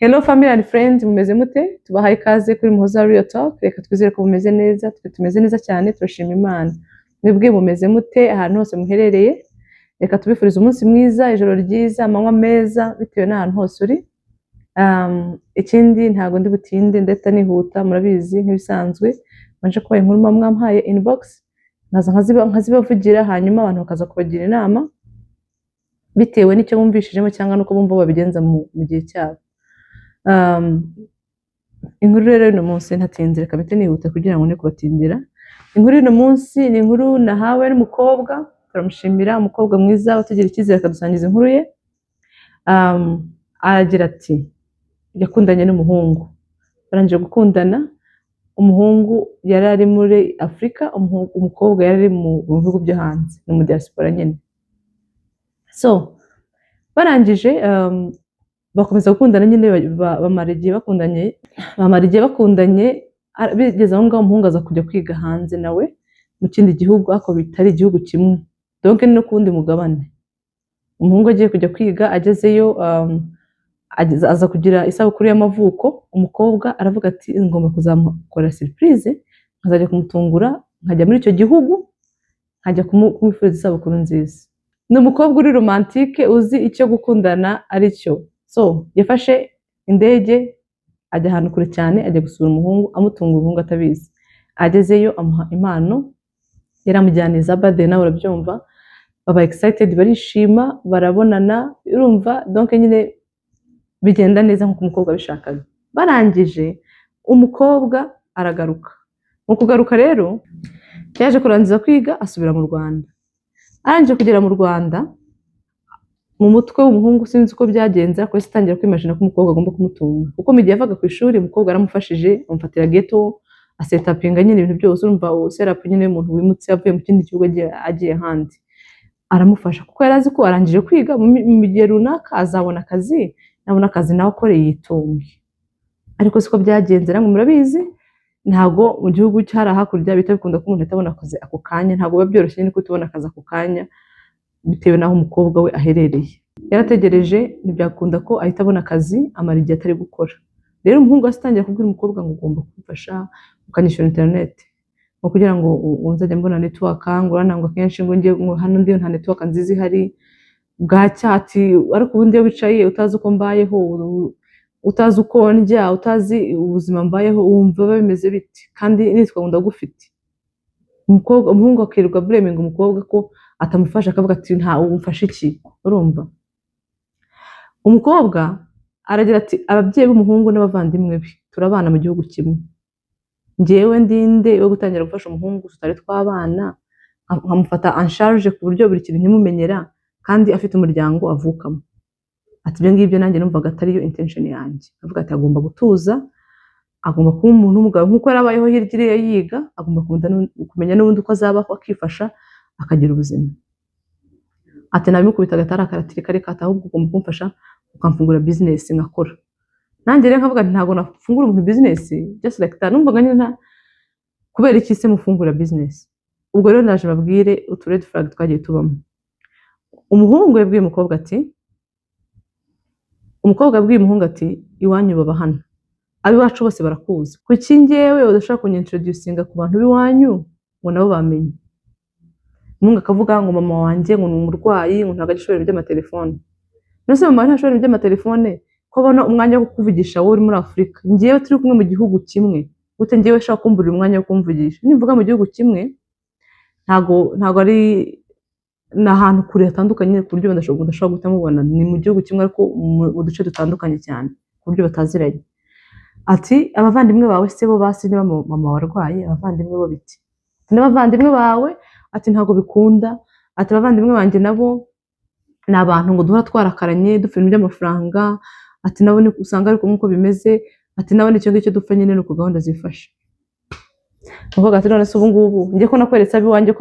Hello family and friends, mumeze mute? Tubahaye ikaze kuri Muhoza Real Talk. Reka twizere ko mumeze neza, tumeze neza cyane, turashima Imana. Mwebwe mumeze mute ahantu hose muherereye? Reka tubifurize umunsi mwiza, ijoro ryiza, amanywa meza bitewe n'ahantu hose uri. Ikindi ntago ndi butinde ndetse nihuta, murabizi nk'ibisanzwe. Manje kubaye inkuru mwampaye inbox, naza nkazibavugira hanyuma abantu bakaza kubagira inama bitewe n'icyo bumvishijemo cyangwa nuko bumva babigenza mu gihe cyabo. Inkuru rero uno munsi ntatinze, reka mpite nihuta kugira ngo ne kubatindira. Inkuru uno munsi ni inkuru nahawe n'umukobwa, turamushimira, umukobwa mwiza utugira icyizere akadusangiza inkuru ye. Aragira ati yakundanye n'umuhungu, barangije gukundana. Umuhungu yari ari muri Afrika, umukobwa yari ari mu bihugu byo hanze, ni mu diaspora nyine. So barangije bakomeza gukundana nyine, bamara igihe bakundanye, bigeze aho ngaho umuhungu aza kujya kwiga hanze nawe mu kindi gihugu, ariko bitari igihugu kimwe, donc ni no kundi mugabane. Umuhungu agiye kujya kwiga, agezeyo aza kugira isabukuru y'amavuko. Umukobwa aravuga ati ngomba kuzamukora surprise, nkazajya kumutungura, nkajya muri icyo gihugu, nkajya kumwifuriza isabukuru nziza. Ni umukobwa uri romantique, uzi icyo gukundana ari cyo. So yafashe indege ajya ahantu kure cyane, ajya gusura umuhungu, amutunga umuhungu atabizi. Agezeyo amuha impano, yaramujyaniza birthday, nawe urabyumva. Baba excited, barishima, barabonana, urumva, donc nyine bigenda neza nkuko umukobwa bishakaga. Barangije umukobwa aragaruka. Mu kugaruka rero yaje kurangiza kwiga, asubira mu Rwanda. Arangije kugera mu Rwanda, mu mutwe w'umuhungu sinzi uko byagenze, ariko sitangira kwimagina ko umukobwa agomba kumutunga, kuko mu gihe yavaga ku ishuri umukobwa aramufashije, amufatira ghetto, asetapinga nyine ibintu byose, urumva setup nyine y'umuntu wimutse avuye mu kindi gihugu agiye ahandi, aramufasha kuko yari azi ko arangije kwiga mu gihe runaka azabona akazi, nabona akazi nawe akore yitunge. Ariko siko byagenze, namwe murabizi, ntago mu gihugu cyari hakurya bita bikunda ko umuntu atabona akazi ako kanya, ntago biba byoroshye ni ko tubona akazi ako kanya bitewe naho umukobwa we aherereye. Yarategereje ntibyakunda ko ahita abona akazi, amara igihe atari gukora. Rero umuhungu asitangiye kubwira umukobwa ngo ugomba kumfasha ukanyishyura internet, ngo kugira ngo nzajya mbona network, ngo uranangwa kenshi ngo njye hano ndi nta network nziza ihari, bwacyati. Ariko ubundi iyo wicaye utazi uko mbayeho, utazi uko ndya, utazi ubuzima mbayeho, wumva bimeze biti, kandi nitwa ndagufite. Umuhungu akirirwa blaming umukobwa ko atamufasha, akavuga ati nta umfasha iki, urumva. Umukobwa aragira ati ababyeyi b'umuhungu n'abavandimwe be turabana mu gihugu kimwe, njyewe ndinde wo gutangira gufasha umuhungu tutari twabana, nkamufata en charge ku buryo buri kintu nkimumenyera, kandi afite umuryango avukamo. Ati ibyo ngibyo nanjye numvaga atari yo intention yanjye. Avuga ati agomba gutuza, agomba kuba umuntu w'umugabo nk'uko yarabayeho hirya yiga, agomba kumenya n'ubundi uko azabaho, akifasha, akagira ubuzima. Ati nabimukubita agatara akaratiri kare kata, ahubwo ugomba kumfasha ukamfungura business ngakora. Nanjye rero nkavuga ati ntago nafungura umuntu business just like that, numvaga nyine kubera iki se mufungura business. Ubwo rero ndaje babwire utu red flag twagiye tubamo. Umuhungu yabwiye umukobwa ati iwanyu baba hano, abiwacu bose barakuzi, kuki njyewe udashaka kunyintroducinga ku bantu b'iwanyu ngo nabo bamenye. Umuhungu akavuga ngo mama wanjye ngo ni umurwayi, ngo ntago agishobora iby'amatelefone. Nose mama ntashobora iby'amatelefone, ko abona umwanya wo kukuvugisha wowe uri muri Afrika, njyewe turi kumwe mu gihugu kimwe, gute njyewe shaka kumburira umwanya wo kumvugisha. Nimvuga mu gihugu kimwe, ntago ari n'ahantu kure hatandukanye ku buryo ndashobora guhita mubona, ni mu gihugu kimwe ariko mu duce dutandukanye cyane ku buryo bataziranye. Ati abavandimwe bawe se bo basi niba mama warwaye, abavandimwe bo biti, n'abavandimwe bawe ati ntago bikunda. Ati abavandimwe banjye nabo ni abantu ngo duhora twarakaranye dufite ibintu by'amafaranga, ati nabo ni usanga ariko nkuko bimeze, ati nabo nicyo ngicyo dupfa nyine nuko gahunda zifashe. Nuko ati none se ubu ngubu njye ko nakweretse abiwanjye ko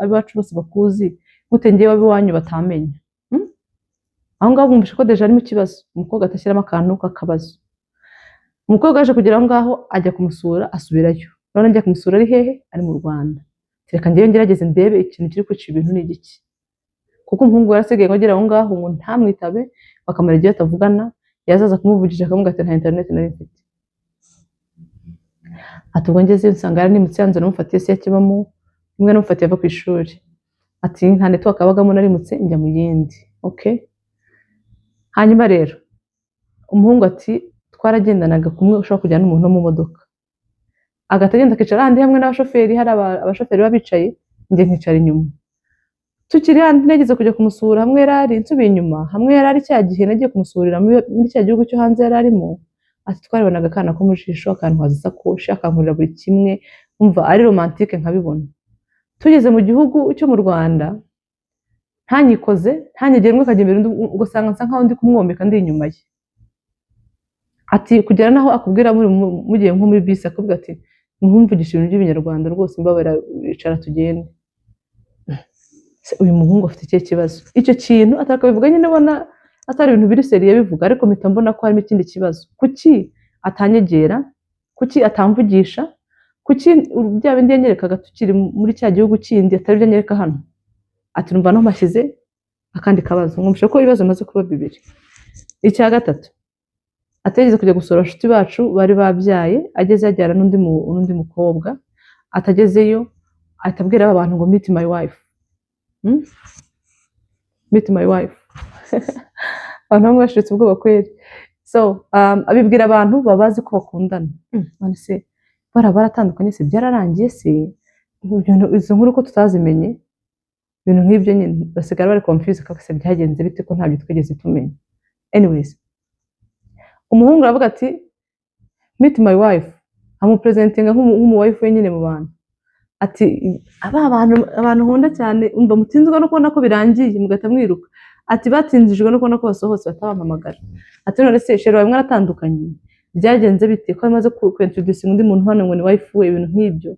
abiwacu bose bakuzi, gute njyewe abiwanyu batamenya. Aho ngaho bumvishe ko deja arimo ikibazo. Umukobwa atashyiramo akantu k'akabazo. Umukobwa aje kugira aho ngaho, ajya kumusura, asubirayo. None njya kumusura ari hehe? Ari mu Rwanda. Reka njyewe ngerageze ndebe ikintu kiri kwica ibintu ni igiki. Kuko umuhungu yarasigaye ngo agera aho ngaho ngo ntamwitabe, bakamara igihe atavugana, yazaza kumuvugisha akamubwira ati nta internet nari mfite. Ati ubwo ngezeyo nsanga yaranimutse yanze namufatiye se yakibamo, rimwe namufatiye ava ku ishuri. Ati nta network abagamo narimutse njya mu yindi. Okay. Hanyuma rero umuhungu ati twaragendanaga kumwe ushobora kujyana n'umuntu mu modoka. Agatagenda akicara handi hamwe n'abashoferi, hari abashoferi babicaye, njye nkicara inyuma. Tukiri handi nageze kujya kumusura hamwe yarari, nsubiye inyuma hamwe yarari cya gihe nagiye kumusurira muri cya gihugu cyo hanze yararimo. Ati twaribonaga akana ko mu jisho, akantwaza isakoshi, akankurira buri kimwe, umva ari romantique nkabibona. Tugeze mu gihugu cyo mu Rwanda ntanyikoze, ntanyegerwe kajya imbere ugasanga nsa nkaho ndi kumwomeka ndi inyuma ye. Ati kugera naho akubwira mugiye nko muri bisi akubwira ati nkumvugisha ibintu by'ibinyarwanda rwose mbabara icara tugende. Uyu muhungu afite ikihe kibazo? Icyo kintu atakabivuga nyine abona atari ibintu biri seriye bivuga, ariko mpita mbona ko harimo ikindi kibazo. Kuki atanyegera? Kuki atamvugisha? Kuki bya bindi yanyerekaga tukiri muri cya gihugu kindi atari byo anyereka hano? Ati numva no mashyize akandi kabazo, nkumvishe ko ibibazo bimaze kuba bibiri. Icya gatatu, ategeze kujya gusura abashuti bacu bari babyaye, ageze yajyana n'undi mukobwa, atagezeyo atabwira abantu ngo meet my wife. Meet my wife. Abantu bamwe bashitse ubwoba kweri. So abibwira abantu babazi ko bakundana. None se baratandukanye se byararangiye se? Izo nkuru ko tutazimenye, ibintu nk'ibyo nyine basigara bari confused ko se byagenze bite ko ntabyo twigeze tumenya. Anyways, umuhungu aravuga ati meet my wife, amupresentinga nk'umu wife wenyine mu bantu. Ati abantu nkunda cyane, umva mutinzwa no kubona ko birangiye mugata mwiruka. Ati batinzijwe no kubona ko basohotse batabampamagara. Ati none se shero bamwe aratandukanye byagenze bite ko amaze kwintroduce undi muntu hano ngo ni wife we, ibintu nk'ibyo.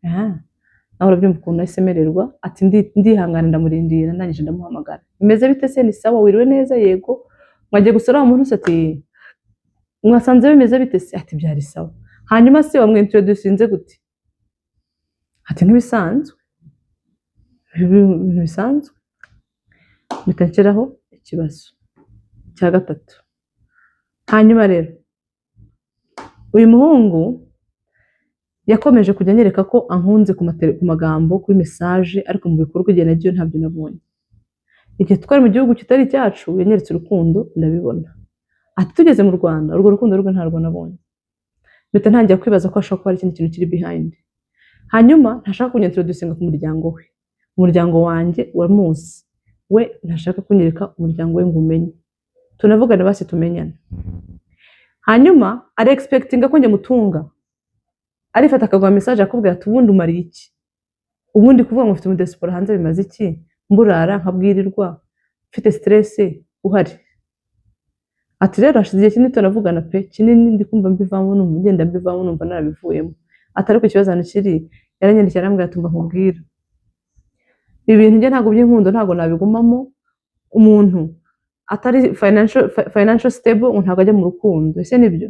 Naho urabyumva ukuntu nasemererwa. Ati ndihangana ndamurindira ndangije ndamuhamagara. Imeze bite se? Ni sawa, wiriwe neza? Yego. Mwagiye gusura umuntu se? Ati mwasanze bimeze bite se? Ati byari sawa. Hanyuma se wamwintroducinze gute? Ati nk'ibisanzwe. Ibintu bisanzwe. Bitankeraho ikibazo. Cya gatatu, hanyuma rero uyu muhungu yakomeje kujya anyereka ko ankunze ku magambo, kuri message, ariko mu bikorwa igihe nagiye ntabyo nabonye. Igihe twari mu gihugu kitari cyacu yanyeretse urukundo ndabibona. Ati tugeze mu Rwanda urwo rukundo rwe ntarwo nabonye. Bita ntangiye kwibaza ko ashobora kuba hari ikindi kintu kiri behind. Hanyuma ntashaka kunyintroducinga ku muryango we. Umuryango wanjye uramuzi, we ntashaka kunyereka umuryango we ngo umenye. Tunavugana basi tumenyana. Hanyuma ari expectinga ko njye mutunga. Arifata akagwa message akubwira ati ubundi umariye iki? Ubundi kuvuga ngo mfite umudesipora hanze bimaze iki? Mburara nkabwirirwa mfite stress uhari. Ati rero hashize igihe kinini tunavugana pe, kinini ndi kumva mbivamo numva ngenda mbivamo numva narabivuyemo. Atari ku kibazo kiri yaranyandikira arambwira ati mba nkubwira ibintu nge ntago by'inkundo ntago nabigumamo. Umuntu atari financial stable ntago ajya mu rukundo. Ese nibyo?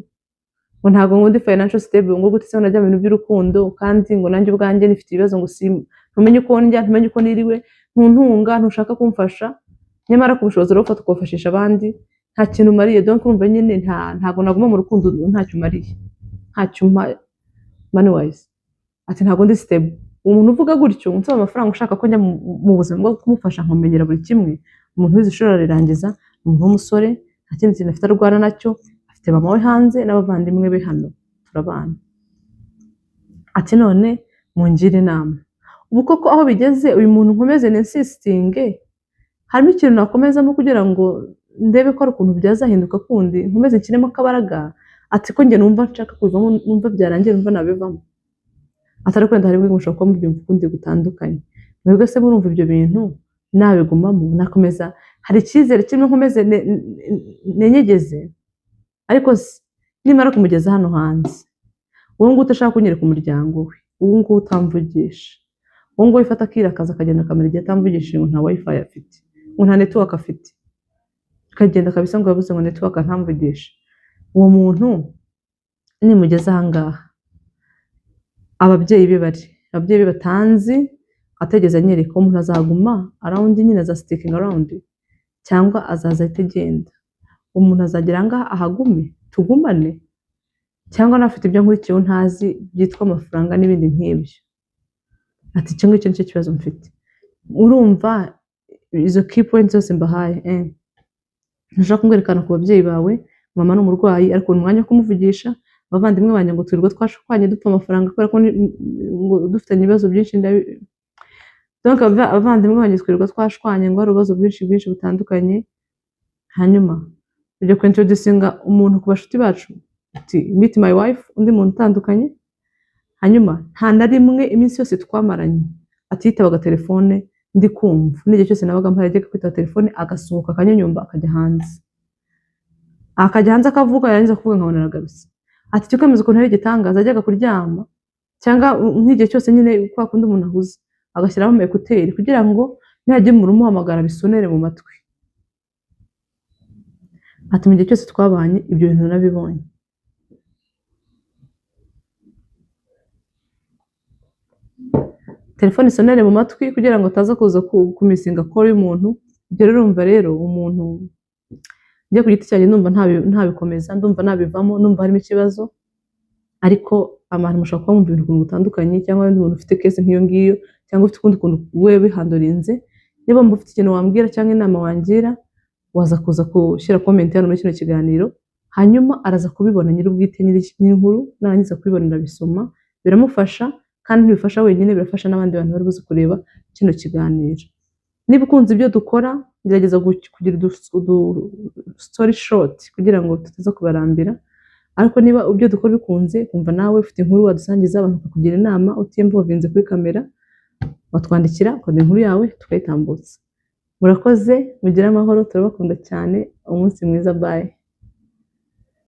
Ngo ntago ngundi financial stable ngo gute se najya mu bintu by'urukundo, kandi ngo nanjye ubwanjye nifite ibibazo ngo ntumenye uko njya, ntumenye uko niriwe, ntuntunga, ntushaka kumfasha, nyamara kubushobozi rero ufata ukofashisha abandi, nta kintu mariye. Donc urumva nyine ntago naguma mu rukundo ntacyo mariye, ntacyo money wise. Ati ntago ndi stable. Umuntu uvuga gutyo unsaba amafaranga ushaka ko njya mu buzima bwo kumufasha nkomenyera buri kimwe, umuntu wize ishuri arirangiza, umuntu w'umusore nta kindi kintu afite arwana nacyo, afite mama we hanze n'abavandimwe be hano turabana. Ati none mungire inama, ubu koko aho bigeze uyu muntu nkomeze insisting, harimo ikintu nakomezamo kugira ngo ndebe ko ari ukuntu byazahinduka kundi, nkomeze kiremo akabaraga. Ati ko njye numva nshaka kubivamo, numva byarangiye, numva nabivamo. Atari kwenda hari bwo mushaka mubyumva ukundi gutandukanye. Mwebwe se murumva ibyo bintu nabigumamo, nakomeza hari icyizere kimwe nkomeze nenyegeze. Ariko nimara kumugeza hano hanze, uwo ngo utashaka kunyereka umuryango we, uwo ngo utamvugisha, uwo ngo ifata akirakaza akagenda akamara igihe atamvugishije ngo nta wifi afite, ngo nta network afite, akagenda kabisa ngo yabuze ngo network ntamvugisha. Uwo muntu nimugeza ahangaha ababyeyi be batanzi, ategeza anyereka umuntu azaguma around nyine za sticking around, cyangwa azaza ahita agenda. umuntu azagera ngaha ahagume tugumane, cyangwa nafite ibyo nkurikiyeho ntazi byitwa amafaranga n'ibindi nk'ibyo. Ati icyo ngicyo nicyo kibazo mfite. Urumva izo key points zose mbahaye, ntushaka kumwerekana ku babyeyi bawe, mama ni umurwayi ariko mu mwanya wo kumuvugisha, abavandimwe banjye ngo twirirwa twashukanye dupfa amafaranga kubera ko ngo dufitanye ibibazo byinshi. Donc abavandimwe banjye twirirwa twashwanye ngo hari ibibazo byinshi butandukanye. Hanyuma ujya kwintroducinga umuntu ku bashuti bacu, ati meet my wife, undi muntu utandukanye. Hanyuma nta na rimwe iminsi yose twamaranye atitabaga telefone ndi kumva, n'igihe cyose nabaga mpari ajya kwitaba telefone agasohoka akanyonyomba akajya hanze, akavuga yarangiza kuvuga nkabona aragarutse. Ati cyo kwemeza ukuntu ari igitangaza, ajyaga kuryama cyangwa nk'igihe cyose nyine kwa kundi umuntu ahuze agashyiraho ama ekuteri kugira ngo nihajye umuntu umuhamagara bisonere mu matwi. Ati mu gihe cyose twabanye ibyo bintu nabibonye. Telefone isonere mu matwi kugira ngo ataza kuza kumisinga call y'umuntu. Ibyo rero urumva rero umuntu njye ku giti cyanjye ndumva ntabikomeza, ndumva nabivamo, numva harimo ikibazo. Ariko abantu mushaka kuba mwumva ibintu bitandukanye, cyangwa undi muntu ufite case nk'iyo ngiyo, cyangwa ufite ukundi kuntu wewe bihandorinze. Niba mba ufite ikintu wambwira cyangwa inama wangira, waza kuza gushyira comment hano muri kino kiganiro, hanyuma araza kubibona nyir'ubwite n'inkuru, narangiza kubibona ndabisoma, biramufasha kandi ntibifasha wenyine, birafasha n'abandi bantu bari buze kureba kino kiganiro. Niba ukunze ibyo dukora, gerageza kugira story short kugira ngo tutaza kubarambira. Ariko niba ibyo dukora bikunze, kumva nawe ufite inkuru wadusangiza, abantu bakakugira inama utinvolvinze kuri kamera, watwandikira ukora inkuru yawe tukayitambutsa. Murakoze, mugire amahoro, turabakunda cyane, umunsi mwiza, bye.